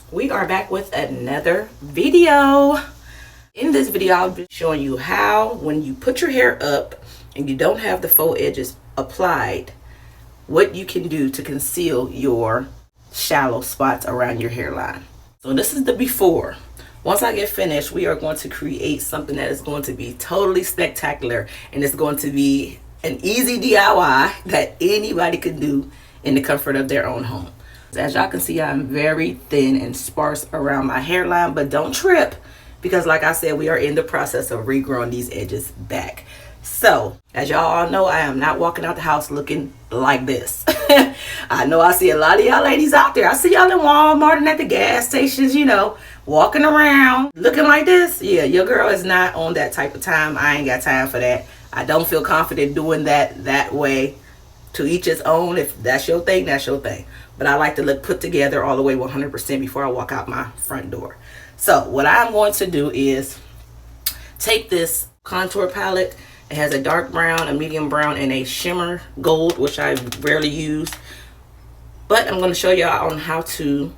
We are back with another video. In this video, I'll be showing you how, when you put your hair up and you don't have the faux edges applied, what you can do to conceal your shallow spots around your hairline. So this is the before. Once I get finished, we are going to create something that is going to be totally spectacular, and it's going to be an easy DIY that anybody can do in the comfort of their own home. As y'all can see, I'm very thin and sparse around my hairline, but don't trip, because like I said, we are in the process of regrowing these edges back. So as y'all all know, I am not walking out the house looking like this. I know I see a lot of y'all ladies out there. I see y'all in Walmart and at the gas stations, you know, walking around looking like this. Yeah, your girl is not on that type of time. I ain't got time for that. I don't feel confident doing that way. To each his own. If that's your thing, that's your thing. But I like to look put together all the way 100% before I walk out my front door. So what I'm going to do is take this contour palette. It has a dark brown, a medium brown, and a shimmer gold, which I rarely use. But I'm going to show y'all on how to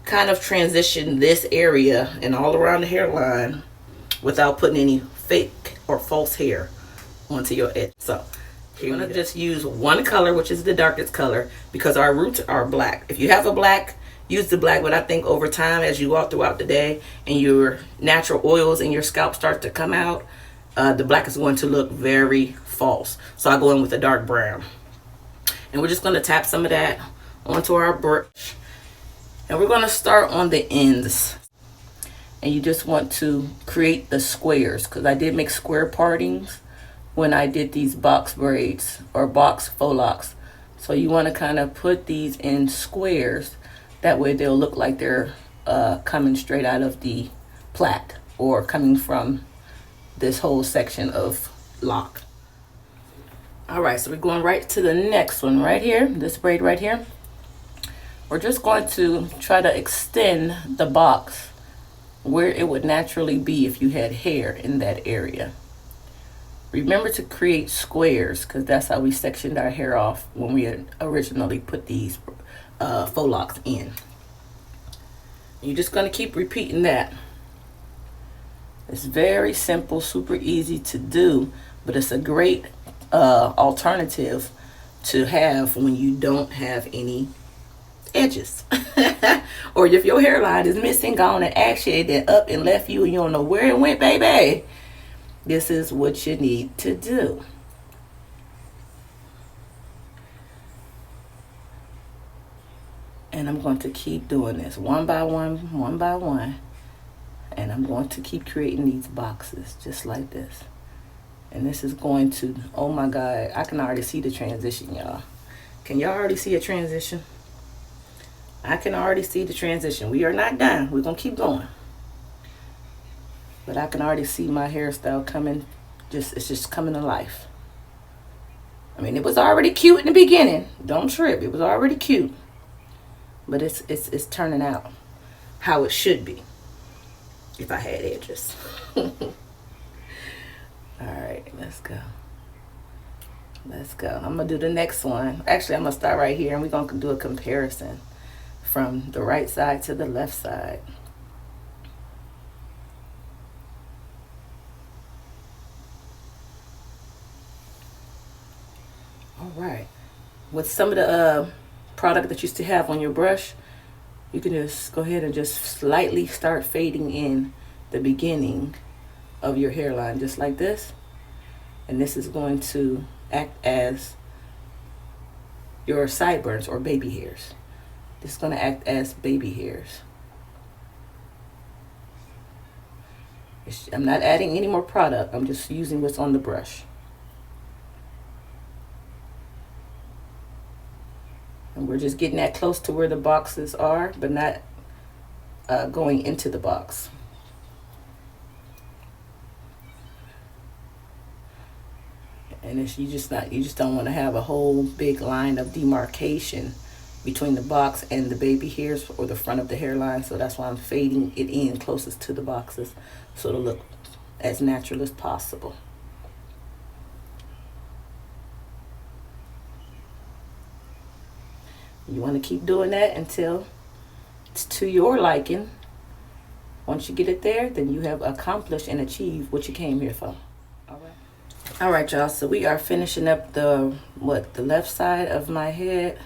kind of transition this area and all around the hairline without putting any fake or false hair onto your edge. So you're going to just use one color, which is the darkest color, because our roots are black. If you have a black, use the black, but I think over time, as you walk throughout the day and your natural oils in your scalp start to come out, the black is going to look very false. So I go in with a dark brown. And we're just going to tap some of that onto our brush. And we're going to start on the ends. And you just want to create the squares, because I did make square partings when I did these box braids or box faux locks. So you want to kind of put these in squares. That way they'll look like they're coming straight out of the plait or coming from this whole section of lock. Alright, so we're going right to the next one right here, this braid right here. We're just going to try to extend the box where it would naturally be if you had hair in that area. Remember to create squares, because that's how we sectioned our hair off when we had originally put these faux locks in. You're just going to keep repeating that. It's very simple, super easy to do, but it's a great alternative to have when you don't have any edges. Or if your hairline is missing, gone and actually then up and left you and you don't know where it went, baby. This is what you need to do. And I'm going to keep doing this one by one. And I'm going to keep creating these boxes just like this. And this is going to, oh my God, I can already see the transition, y'all. Can y'all already see a transition? I can already see the transition. We are not done. We're going to keep going. But I can already see my hairstyle coming, it's just coming to life. I mean, it was already cute in the beginning. Don't trip, it was already cute. But it's turning out how it should be if I had edges. Alright, let's go. Let's go. I'm going to do the next one. Actually, I'm going to start right here and we're going to do a comparison from the right side to the left side. Alright, with some of the product that you still have on your brush, you can just go ahead and just slightly start fading in the beginning of your hairline, just like this. And this is going to act as your sideburns or baby hairs. This is going to act as baby hairs. I'm not adding any more product, I'm just using what's on the brush. And we're just getting that close to where the boxes are, but not going into the box. And you just don't want to have a whole big line of demarcation between the box and the baby hairs or the front of the hairline. So that's why I'm fading it in closest to the boxes, so it'll look as natural as possible. You want to keep doing that until to your liking. Once you get it there, then you have accomplished and achieved what you came here for. All right, y'all. So we are finishing up the left side of my head.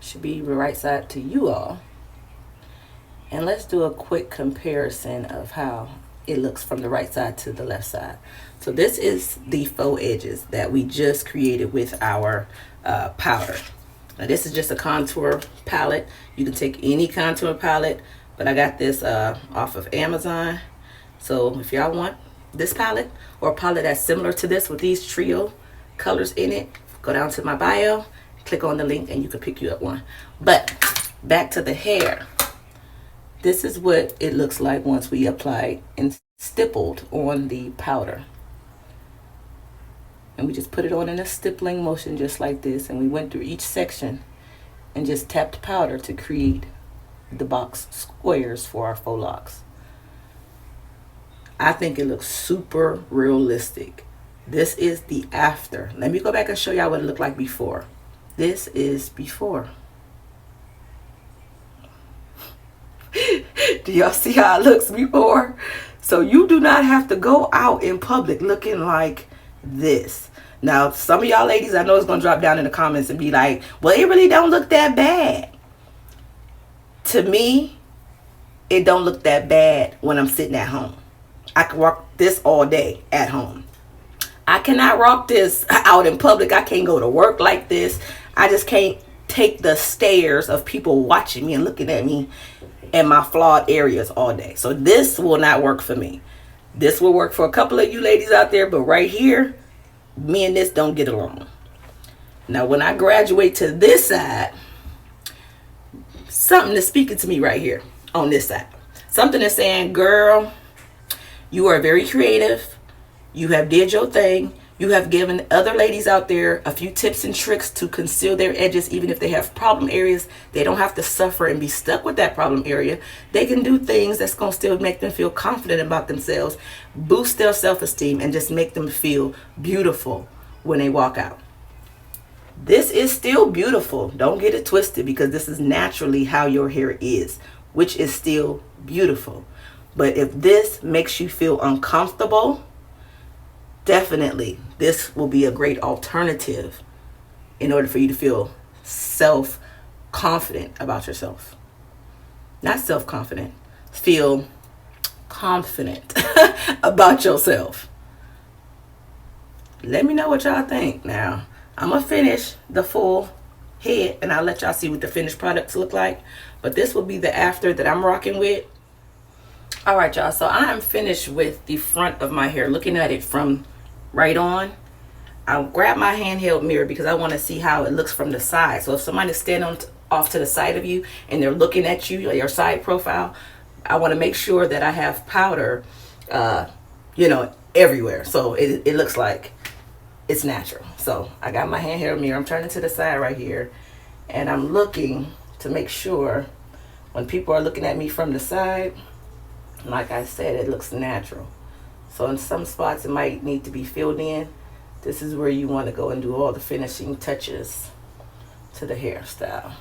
Should be the right side to you all. And let's do a quick comparison of how it looks from the right side to the left side. So this is the faux edges that we just created with our powder. Now this is just a contour palette. You can take any contour palette, but I got this off of Amazon. So if y'all want this palette or a palette that's similar to this with these trio colors in it, go down to my bio, click on the link, and you can pick you up one. But back to the hair. This is what it looks like once we apply and stippled on the powder. And we just put it on in a stippling motion just like this, and we went through each section and just tapped powder to create the box squares for our faux locks. I think it looks super realistic. This is the after. Let me go back and show y'all what it looked like before. This is before. Do y'all see how it looks before? So you do not have to go out in public looking like this. Now, some of y'all ladies, I know it's going to drop down in the comments and be like, well, it really don't look that bad. To me, it don't look that bad when I'm sitting at home. I can rock this all day at home. I cannot rock this out in public. I can't go to work like this. I just can't take the stares of people watching me and looking at me and my flawed areas all day. So this will not work for me. This will work for a couple of you ladies out there, but right here, me and this don't get along. Now, when I graduate to this side, something is speaking to me right here on this side. Something is saying, girl, you are very creative. You have did your thing. You have given other ladies out there a few tips and tricks to conceal their edges, even if they have problem areas. They don't have to suffer and be stuck with that problem area. They can do things that's going to still make them feel confident about themselves, boost their self-esteem, and just make them feel beautiful when they walk out. This is still beautiful. Don't get it twisted, because this is naturally how your hair is, which is still beautiful. But if this makes you feel uncomfortable, definitely this will be a great alternative in order for you to feel self-confident about yourself. Not self-confident, feel confident about yourself. Let me know what y'all think. Now, I'm going to finish the full head and I'll let y'all see what the finished products look like. But this will be the after that I'm rocking with. All right, y'all. So I am finished with the front of my hair. Looking at it from right on, I'll grab my handheld mirror because I want to see how it looks from the side. So if somebody's standing off to the side of you and they're looking at you, your side profile, I want to make sure that I have powder, everywhere. So it looks like it's natural. So I got my handheld mirror. I'm turning to the side right here, and I'm looking to make sure when people are looking at me from the side, like I said, it looks natural. So in some spots it might need to be filled in. This is where you want to go and do all the finishing touches to the hairstyle.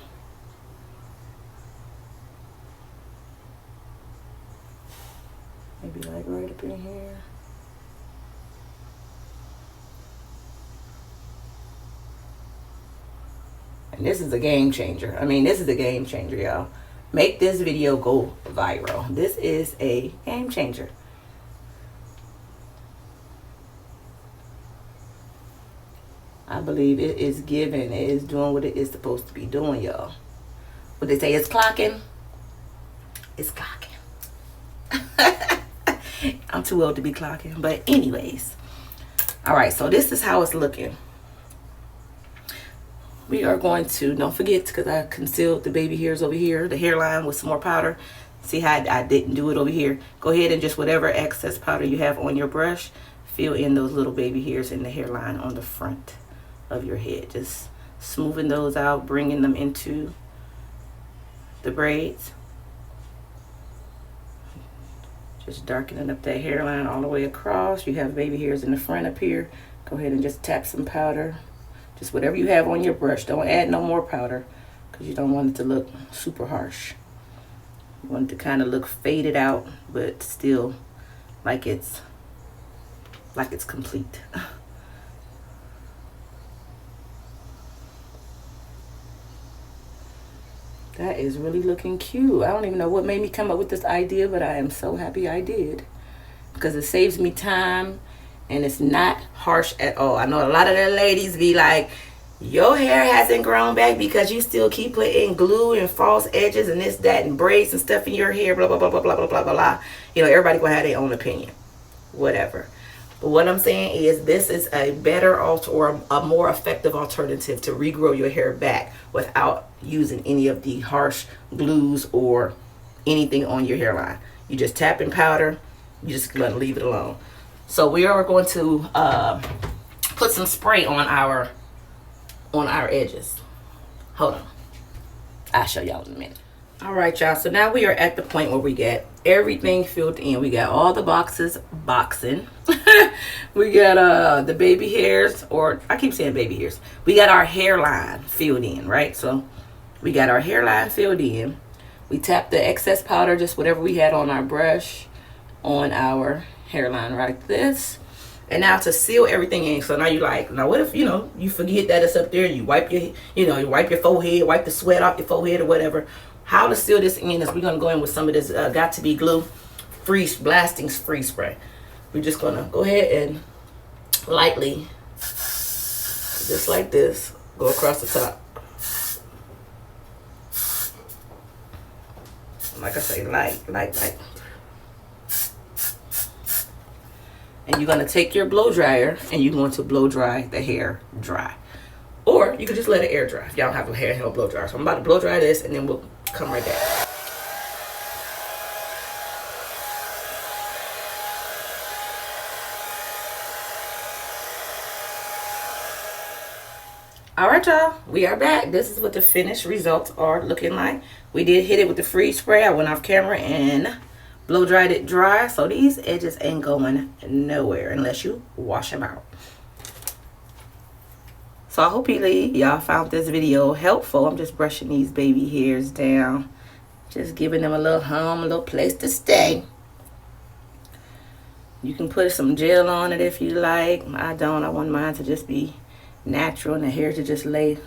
Maybe like right up in here. And this is a game changer. I mean, this is a game changer, y'all. Make this video go viral. This is a game changer. I believe it is giving. It is doing what it is supposed to be doing, y'all. What they say, it's clocking. It's clocking. I'm too old to be clocking. But anyways. Alright, so this is how it's looking. We are going to, don't forget, because I concealed the baby hairs over here, the hairline with some more powder. See how I didn't do it over here? Go ahead and just whatever excess powder you have on your brush, fill in those little baby hairs in the hairline on the front of your head. Just smoothing those out, bringing them into the braids. Just darkening up that hairline all the way across. You have baby hairs in the front up here. Go ahead and just tap some powder. Just whatever you have on your brush. Don't add no more powder because you don't want it to look super harsh. You want it to kind of look faded out, but still like it's complete. That is really looking cute. I don't even know what made me come up with this idea, but I am so happy I did, because it saves me time and it's not harsh at all. I know a lot of the ladies be like, your hair hasn't grown back because you still keep putting glue and false edges and this, that, and braids and stuff in your hair, blah, blah, blah, blah, blah, blah, blah, blah. You know, everybody gonna have their own opinion. Whatever. But what I'm saying is, this is a better or a more effective alternative to regrow your hair back without using any of the harsh glues or anything on your hairline. You just tap in powder. You just gonna leave it alone. So we are going to put some spray on our edges. Hold on, I'll show y'all in a minute. All right, y'all, so now we are at the point where we get everything filled in. We got all the boxes boxing. We got the baby hairs, or I keep saying baby hairs. We got our hairline filled in, right? So we got our hairline filled in. We tapped the excess powder, just whatever we had on our brush, on our hairline like this. And now to seal everything in, so now you're like, now what if, you know, you forget that it's up there, you wipe your, you wipe your forehead, wipe the sweat off your forehead or whatever. How to seal this in is we're gonna go in with some of this Got To Be Glue Blasting Free Spray. We're just gonna go ahead and lightly, just like this, go across the top. Like I say, light. And you're going to take your blow dryer and you're going to blow dry the hair dry. Or you can just let it air dry if y'all don't have a handheld blow dryer. So I'm about to blow dry this and then we'll come right back. Alright, y'all, we are back. This is what the finished results are looking like. We did hit it with the freeze spray. I went off camera and blow dried it dry, so these edges ain't going nowhere unless you wash them out. So I hope y'all found this video helpful. I'm just brushing these baby hairs down, just giving them a little home, a little place to stay. You can put some gel on it if you like. I don't. I want mine to just be natural and the hair to just lay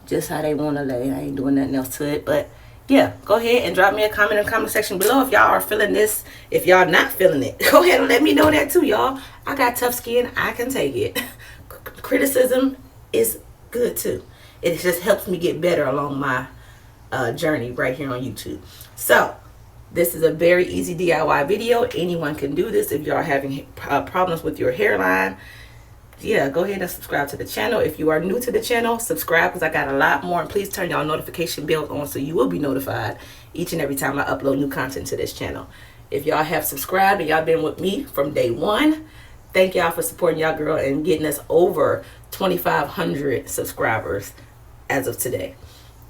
just how they want to lay. I ain't doing nothing else to it. But yeah, go ahead and drop me a comment in the comment section below if y'all are feeling this. If y'all not feeling it, go ahead and let me know that too, y'all. I got tough skin. I can take it. Criticism is good too. It just helps me get better along my journey right here on YouTube. So this is a very easy DIY video. Anyone can do this. If y'all having problems with your hairline, yeah, go ahead and subscribe to the channel. If you are new to the channel, subscribe, because I got a lot more. And please turn y'all notification bells on so you will be notified each and every time I upload new content to this channel. If y'all have subscribed and y'all been with me from day one, thank y'all for supporting y'all girl and getting us over 2,500 subscribers as of today.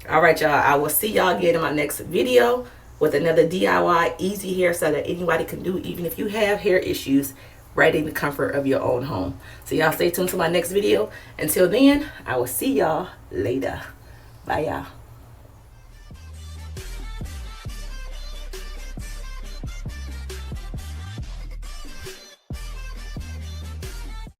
All right, y'all, I will see y'all again in my next video with another DIY easy hairstyle that anybody can do, even if you have hair issues, right in the comfort of your own home. So y'all stay tuned to my next video. Until then, I will see y'all later. Bye, y'all.